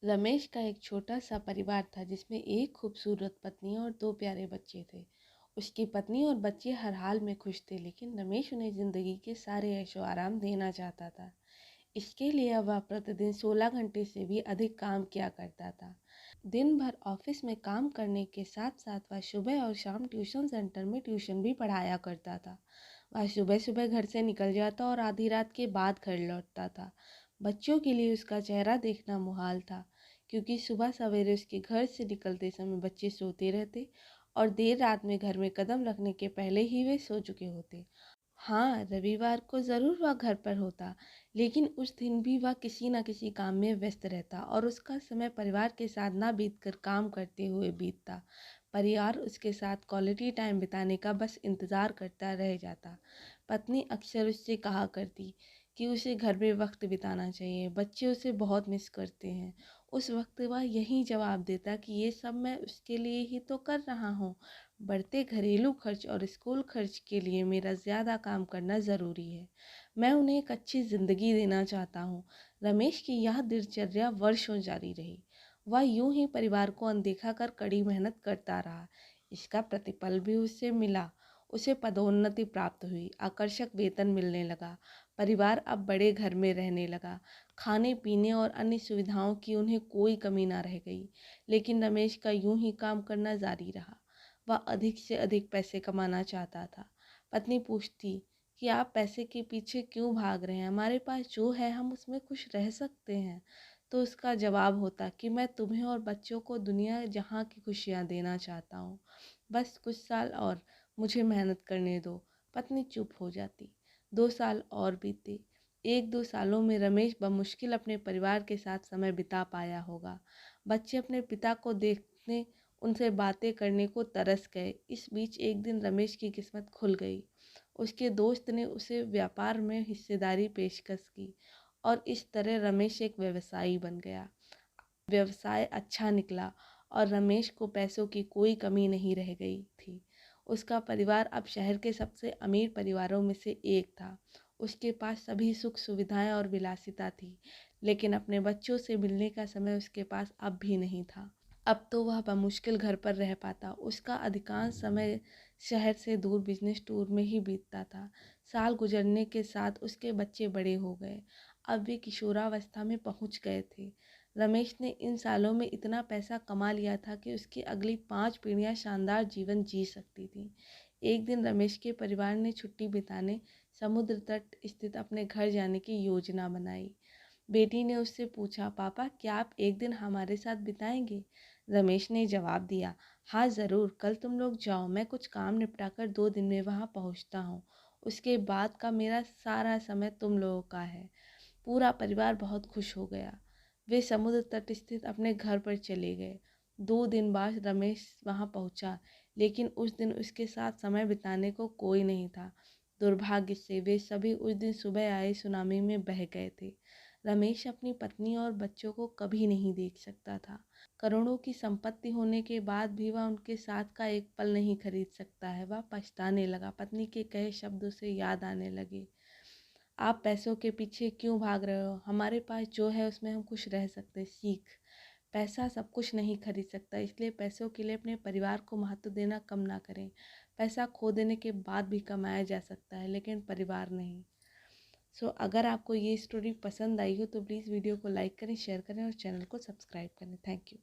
रमेश का एक छोटा सा परिवार था जिसमें एक खूबसूरत पत्नी और दो प्यारे बच्चे थे। उसकी पत्नी और बच्चे हर हाल में खुश थे, लेकिन रमेश उन्हें जिंदगी के सारे ऐशो आराम देना चाहता था। इसके लिए वह प्रतिदिन 16 घंटे से भी अधिक काम किया करता था। दिन भर ऑफिस में काम करने के साथ साथ वह सुबह और शाम ट्यूशन सेंटर में ट्यूशन भी पढ़ाया करता था। वह सुबह सुबह घर से निकल जाता और आधी रात के बाद घर लौटता था। बच्चों के लिए उसका चेहरा देखना मुहाल था, क्योंकि सुबह सवेरे उसके घर से निकलते समय बच्चे सोते रहते और देर रात में घर में कदम रखने के पहले ही वे सो चुके होते। हाँ, रविवार को ज़रूर वह घर पर होता, लेकिन उस दिन भी वह किसी न किसी काम में व्यस्त रहता और उसका समय परिवार के साथ ना बीतकर काम करते हुए बीतता। परिवार उसके साथ क्वालिटी टाइम बिताने का बस इंतज़ार करता रह जाता। पत्नी अक्सर उससे कहा करती कि उसे घर में वक्त बिताना चाहिए, बच्चे उसे बहुत मिस करते हैं। उस वक्त वह यही जवाब देता कि ये सब मैं उसके लिए ही तो कर रहा हूँ। बढ़ते घरेलू खर्च और स्कूल खर्च के लिए मेरा ज़्यादा काम करना ज़रूरी है। मैं उन्हें एक अच्छी ज़िंदगी देना चाहता हूँ। रमेश की यह दिनचर्या वर्षों जारी रही। वह यूं ही परिवार को अनदेखा कर कड़ी मेहनत करता रहा। इसका प्रतिफल भी उसे मिला। उसे पदोन्नति प्राप्त हुई, आकर्षक वेतन मिलने लगा। परिवार अब बड़े घर में रहने लगा। खाने पीने और अन्य सुविधाओं की उन्हें कोई कमी ना रह गई। लेकिन रमेश का यूं ही काम करना जारी रहा। वह अधिक से अधिक पैसे कमाना चाहता था। पत्नी पूछती कि आप पैसे के पीछे क्यों भाग रहे हैं, हमारे पास जो है हम उसमें खुश रह सकते हैं। तो उसका जवाब होता कि मैं तुम्हें और बच्चों को दुनिया जहाँ की खुशियाँ देना चाहता हूँ। बस कुछ साल और मुझे मेहनत करने दो। पत्नी चुप हो जाती। 2 साल और बीते। 1-2 सालों में रमेश बमुश्किल अपने परिवार के साथ समय बिता पाया होगा। बच्चे अपने पिता को देखने, उनसे बातें करने को तरस गए। इस बीच एक दिन रमेश की किस्मत खुल गई। उसके दोस्त ने उसे व्यापार में हिस्सेदारी पेशकश की और इस तरह रमेश एक व्यवसायी बन गया। व्यवसाय अच्छा निकला और रमेश को पैसों की कोई कमी नहीं रह गई थी। उसका परिवार अब शहर के सबसे अमीर परिवारों में से एक था। उसके पास सभी सुख सुविधाएं और विलासिता थी, लेकिन अपने बच्चों से मिलने का समय उसके पास अब भी नहीं था। अब तो वह बमुश्किल घर पर रह पाता। उसका अधिकांश समय शहर से दूर बिजनेस टूर में ही बीतता था। साल गुजरने के साथ उसके बच्चे बड़े हो गए। अब वे किशोरावस्था में पहुंच गए थे। रमेश ने इन सालों में इतना पैसा कमा लिया था कि उसकी अगली 5 पीढ़ियां शानदार जीवन जी सकती थीं। एक दिन रमेश के परिवार ने छुट्टी बिताने समुद्र तट स्थित अपने घर जाने की योजना बनाई। बेटी ने उससे पूछा, पापा क्या आप एक दिन हमारे साथ बिताएंगे? रमेश ने जवाब दिया, हाँ ज़रूर, कल तुम लोग जाओ, मैं कुछ काम निपटाकर 2 दिन में वहाँ पहुँचता हूँ। उसके बाद का मेरा सारा समय तुम लोगों का है। पूरा परिवार बहुत खुश हो गया। वे समुद्र तट स्थित अपने घर पर चले गए। 2 दिन बाद रमेश वहाँ पहुँचा, लेकिन उस दिन उसके साथ समय बिताने को कोई नहीं था। दुर्भाग्य से वे सभी उस दिन सुबह आए सुनामी में बह गए थे। रमेश अपनी पत्नी और बच्चों को कभी नहीं देख सकता था। करोड़ों की संपत्ति होने के बाद भी वह उनके साथ का एक पल नहीं खरीद सकता है। वह पछताने लगा। पत्नी के कहे शब्द उसे याद आने लगे। आप पैसों के पीछे क्यों भाग रहे हो? हमारे पास जो है उसमें हम खुश रह सकते। सीख, पैसा सब कुछ नहीं खरीद सकता, इसलिए पैसों के लिए अपने परिवार को महत्व देना कम ना करें। पैसा खो देने के बाद भी कमाया जा सकता है, लेकिन परिवार नहीं। अगर आपको ये स्टोरी पसंद आई हो तो प्लीज़ वीडियो को लाइक करें, शेयर करें और चैनल को सब्सक्राइब करें। Thank you.